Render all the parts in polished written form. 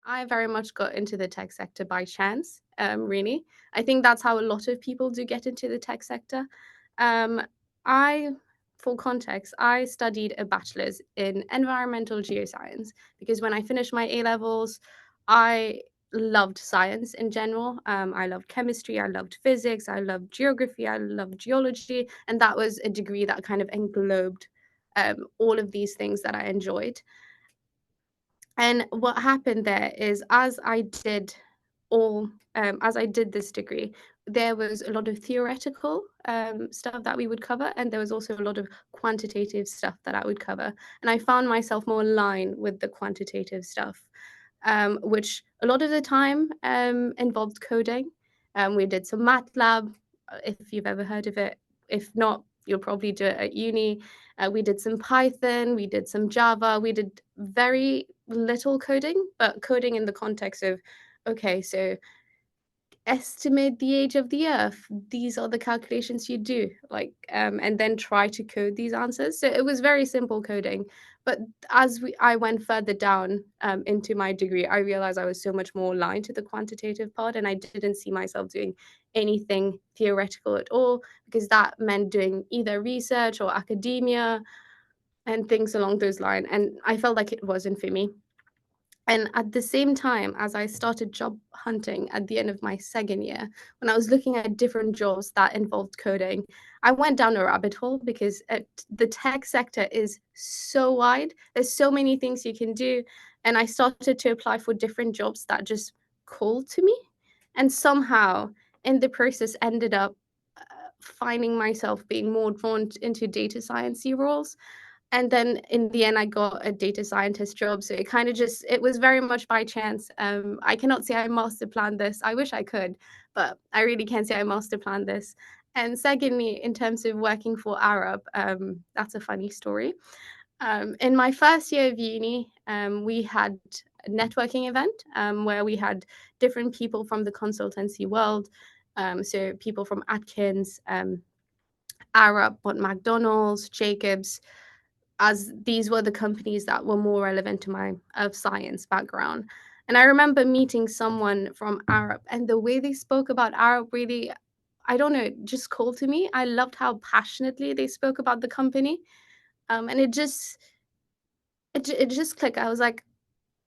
I very much got into the tech sector by chance, really. I think that's how a lot of people do get into the tech sector. Um, I, for context, I studied a bachelor's in environmental geoscience because when I finished my A levels, I loved science in general. I loved chemistry, I loved physics, I loved geography, I loved geology, and that was a degree that kind of englobed all of these things that I enjoyed. And what happened there is as I did this degree, there was a lot of theoretical stuff that we would cover, and there was also a lot of quantitative stuff that I would cover. And I found myself more aligned with the quantitative stuff, which a lot of the time involved coding. We did some MATLAB, if you've ever heard of it. If not, you'll probably do it at uni. We did some Python, we did some Java, we did very little coding, but coding in the context of, okay, so estimate the age of the earth. These are the calculations you do, and then try to code these answers. So it was very simple coding. But I went further down into my degree, I realized I was so much more aligned to the quantitative part, and I didn't see myself doing anything theoretical at all, because that meant doing either research or academia and things along those lines. And I felt like it wasn't for me. And at the same time, as I started job hunting at the end of my second year, when I was looking at different jobs that involved coding, I went down a rabbit hole because the tech sector is so wide. There's so many things you can do. And I started to apply for different jobs that just called to me. And somehow, in the process, ended up finding myself being more drawn into data science roles. And then in the end, I got a data scientist job. So it was very much by chance. I cannot say I master planned this. I wish I could, but I really can't say I master planned this. And secondly, in terms of working for Arup, that's a funny story. In my first year of uni, we had a networking event where we had different people from the consultancy world. So people from Atkins, Arup, McDonald's, Jacobs, as these were the companies that were more relevant to my of science background. And I remember meeting someone from Arup, and the way they spoke about Arup really, I don't know, it just called to me. I loved how passionately they spoke about the company, and it just clicked. I was like,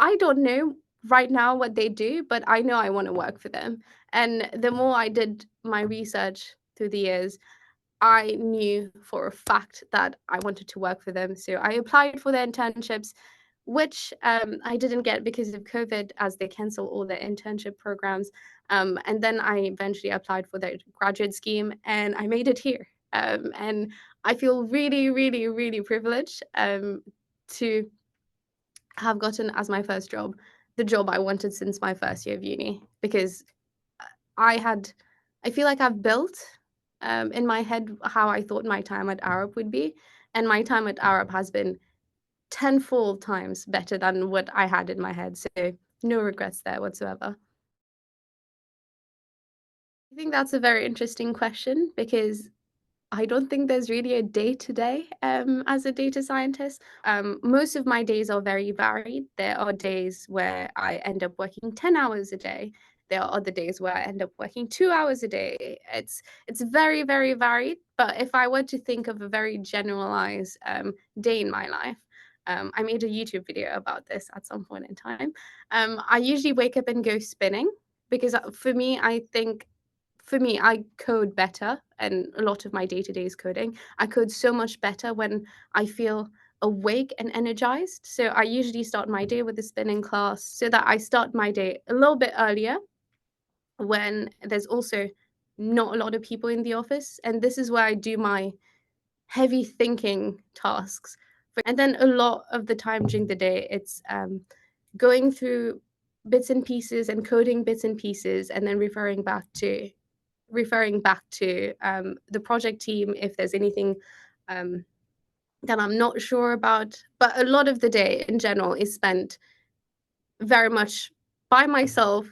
I don't know right now what they do, but I know I want to work for them. And the more I did my research through the years, I knew for a fact that I wanted to work for them. So I applied for their internships, which I didn't get because of COVID, as they cancel all their internship programs. And then I eventually applied for their graduate scheme, and I made it here. And I feel really, really, really privileged to have gotten as my first job the job I wanted since my first year of uni, because I had, I feel like I've built in my head how I thought my time at Arup would be, and my time at Arup has been tenfold times better than what I had in my head. So no regrets there whatsoever. I think that's a very interesting question because I don't think there's really a day to day as a data scientist. Most of my days are very varied. There are days where I end up working 10 hours a day. There are other days where I end up working 2 hours a day. It's very, very varied. But if I were to think of a very generalized day in my life, I made a YouTube video about this at some point in time. I usually wake up and go spinning because for me, I code better, and a lot of my day to day is coding. I code so much better when I feel awake and energized. So I usually start my day with a spinning class so that I start my day a little bit earlier when there's also not a lot of people in the office. And this is where I do my heavy thinking tasks. And then a lot of the time during the day, it's going through bits and pieces and coding bits and pieces, and then referring back to the project team if there's anything um, that I'm not sure about. But a lot of the day in general is spent very much by myself,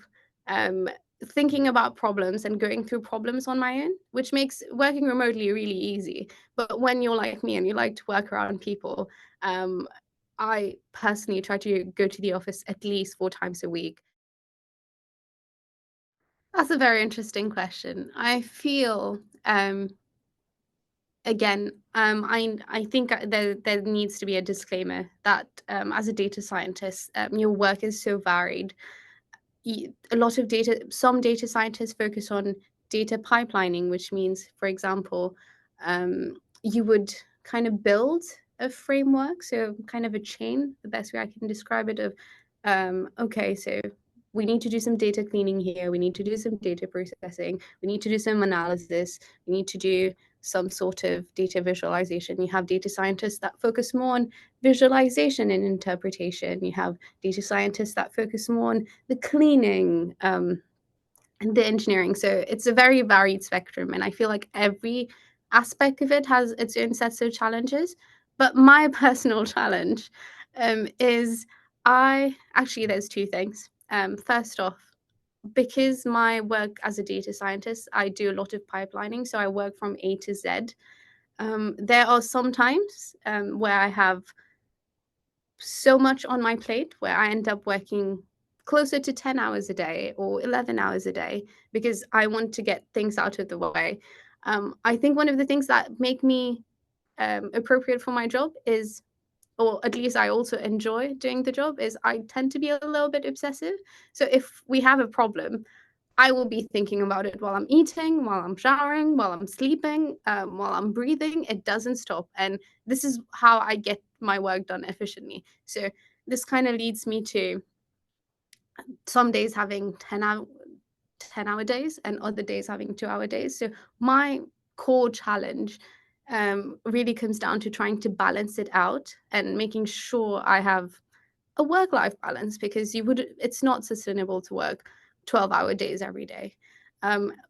um, thinking about problems and going through problems on my own, which makes working remotely really easy. But when you're like me and you like to work around people, um, I personally try to go to the office at least 4 times a week. That's a very interesting question. I feel, again, I think there needs to be a disclaimer that, as a data scientist, your work is so varied. A lot of some data scientists focus on data pipelining, which means, for example, you would kind of build a framework, so kind of a chain, the best way I can describe it, of, okay, so we need to do some data cleaning here, we need to do some data processing, we need to do some analysis, we need to do some sort of data visualization. You have data scientists that focus more on visualization and interpretation. You have data scientists that focus more on the cleaning, and the engineering. So it's a very varied spectrum, and I feel like every aspect of it has its own sets of challenges. But my personal challenge, is I actually there's two things. First off, because my work as a data scientist, I do a lot of pipelining, so I work from A to Z. There are some times, where I have so much on my plate where I end up working closer to 10 hours a day or 11 hours a day because I want to get things out of the way. I think one of the things that make me, appropriate for my job is, or at least I also enjoy doing the job, is I tend to be a little bit obsessive. So if we have a problem, I will be thinking about it while I'm eating, while I'm showering, while I'm sleeping, while I'm breathing. It doesn't stop. And this is how I get my work done efficiently. So this kind of leads me to some days having 10-hour days and other days having 2-hour days. So my core challenge, really comes down to trying to balance it out and making sure I have a work life balance, because it's not sustainable to work 12-hour days every day.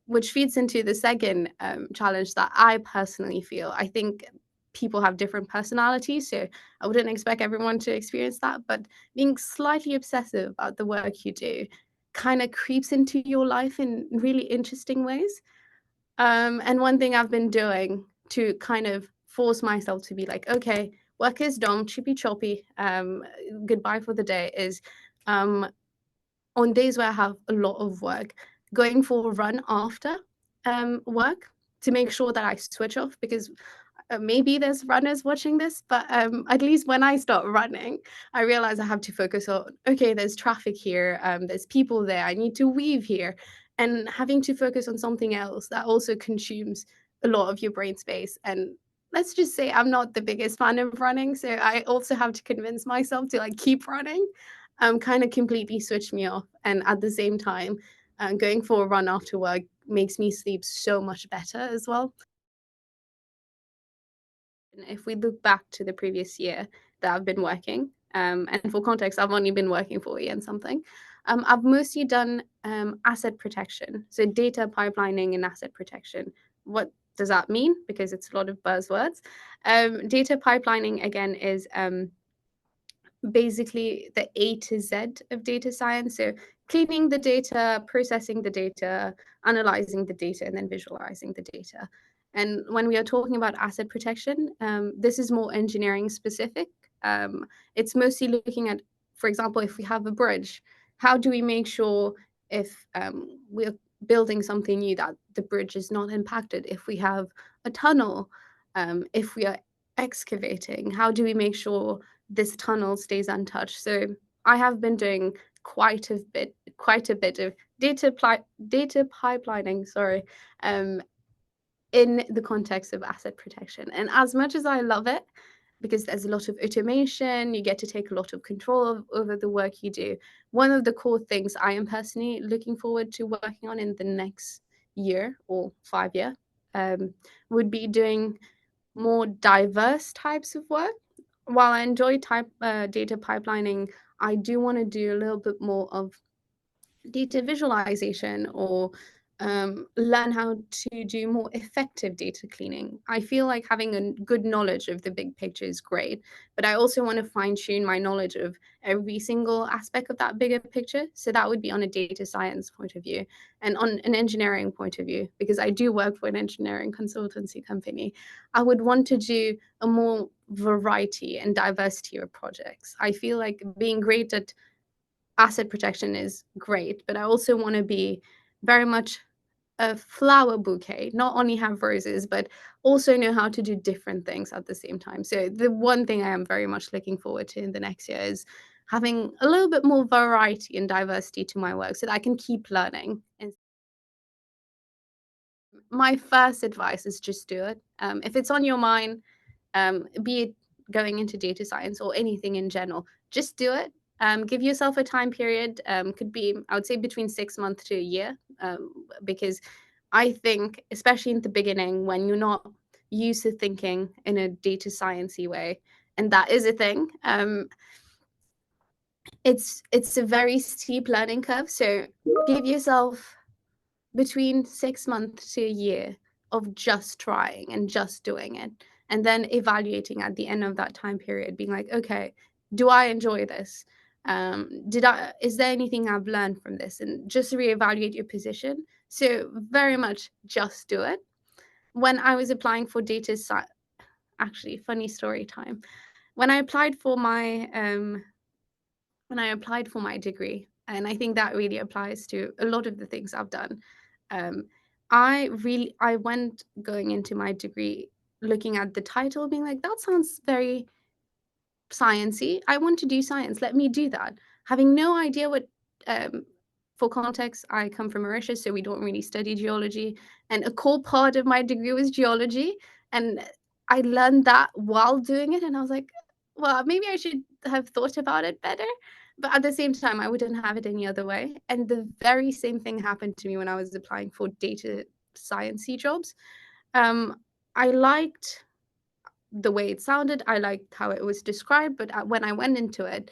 Which feeds into the second, challenge that I personally feel. I think people have different personalities, so I wouldn't expect everyone to experience that, but being slightly obsessive about the work you do kind of creeps into your life in really interesting ways. And one thing I've been doing to kind of force myself to be like, okay, work is done, chippy choppy, goodbye for the day, is, um, on days where I have a lot of work, going for a run after, work, to make sure that I switch off, because, maybe there's runners watching this, but, at least when I start running, I realize I have to focus on, okay, there's traffic here, there's people there, I need to weave here, and having to focus on something else that also consumes a lot of your brain space. And let's just say I'm not the biggest fan of running, so I also have to convince myself to like keep running, kind of completely switch me off. And at the same time, going for a run after work makes me sleep so much better as well. If we look back to the previous year that I've been working, and for context, I've only been working for a year and something. I've mostly done, asset protection, so data pipelining and asset protection. What does that mean? Because it's a lot of buzzwords. Data pipelining again is, basically the A to Z of data science. So cleaning the data, processing the data, analyzing the data, and then visualizing the data. And when we are talking about asset protection, this is more engineering specific. It's mostly looking at, for example, if we have a bridge, how do we make sure, if, we're building something new, that the bridge is not impacted? If we have a tunnel, if we are excavating, how do we make sure this tunnel stays untouched? So I have been doing quite a bit of data pipelining, sorry, um, in the context of asset protection. And as much as I love it, because there's a lot of automation, you get to take a lot of control over the work you do. One of the core things I am personally looking forward to working on in the next year or 5 year, would be doing more diverse types of work. While I enjoy data pipelining, I do want to do a little bit more of data visualization or learn how to do more effective data cleaning. I feel like having a good knowledge of the big picture is great, but I also want to fine tune my knowledge of every single aspect of that bigger picture. So that would be on a data science point of view and on an engineering point of view, because I do work for an engineering consultancy company. I would want to do a more variety and diversity of projects. I feel like being great at asset protection is great, but I also want to be very much a flower bouquet, not only have roses, but also know how to do different things at the same time. So the one thing I am very much looking forward to in the next year is having a little bit more variety and diversity to my work so that I can keep learning. And my first advice is just do it. If it's on your mind, be it going into data science or anything in general, just do it. Give yourself a time period. Could be, I would say, between 6 months to a year, because I think, especially in the beginning, when you're not used to thinking in a data sciencey way, and that is a thing, it's a very steep learning curve. So give yourself between 6 months to a year of just trying and just doing it, and then evaluating at the end of that time period, being like, okay, do I enjoy this? Is there anything I've learned from this? And just reevaluate your position. So very much just do it. When I was applying for actually, funny story time. When I applied for my degree, and I think that really applies to a lot of the things I've done. Um, I went going into my degree looking at the title, being like, that sounds very sciencey. I want to do science. Let me do that. Having no idea what, um, for context, I come from Mauritius, so we don't really study geology. And a core part of my degree was geology. And I learned that while doing it. And I was like, well, maybe I should have thought about it better. But at the same time, I wouldn't have it any other way. And the very same thing happened to me when I was applying for data sciencey jobs. Um, I liked the way it sounded. I liked how it was described, but when I went into it,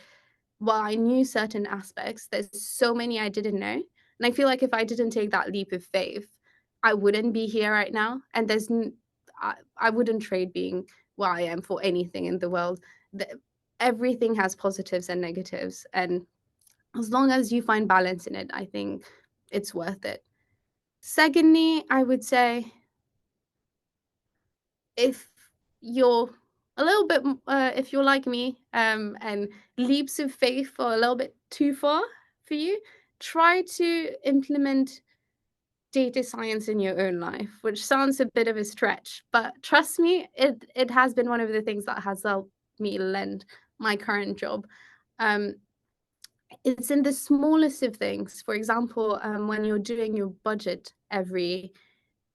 while I knew certain aspects, there's so many I didn't know. And I feel like if I didn't take that leap of faith, I wouldn't be here right now. And I wouldn't trade being where I am for anything in the world. Everything has positives and negatives. And as long as you find balance in it, I think it's worth it. Secondly, I would say if you're a little bit if you're like me, and leaps of faith are a little bit too far for you, try to implement data science in your own life, which sounds a bit of a stretch, but trust me, it has been one of the things that has helped me land my current job. um, it's in the smallest of things. For example, when you're doing your budget every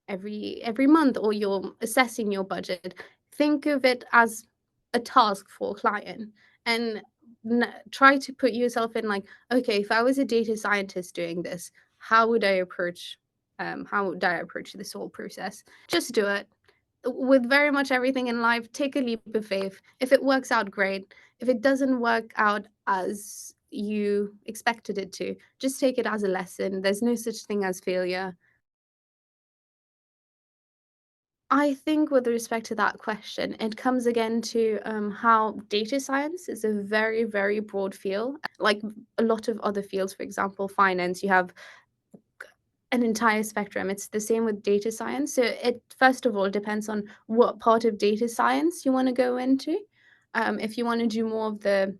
month, or you're assessing your budget, think of it as a task for a client, and try to put yourself in, like, okay, if I was a data scientist doing this, how would I approach this whole process? Just do it. With very much everything in life, take a leap of faith. If it works out, great. If it doesn't work out as you expected it to, just take it as a lesson. There's no such thing as failure. I think with respect to that question, it comes again to how data science is a very, very broad field. Like a lot of other fields, for example, finance, you have an entire spectrum. It's the same with data science. So it, first of all, depends on what part of data science you want to go into. If you want to do more of the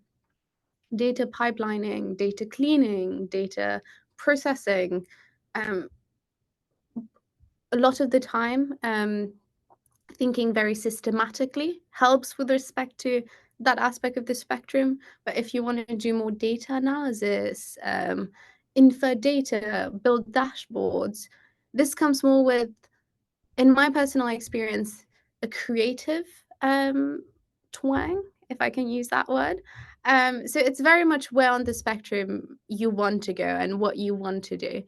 data pipelining, data cleaning, data processing, um, a lot of the time, thinking very systematically helps with respect to that aspect of the spectrum. But if you want to do more data analysis, infer data, build dashboards, this comes more with, in my personal experience, a creative twang, if I can use that word. So it's very much where on the spectrum you want to go and what you want to do.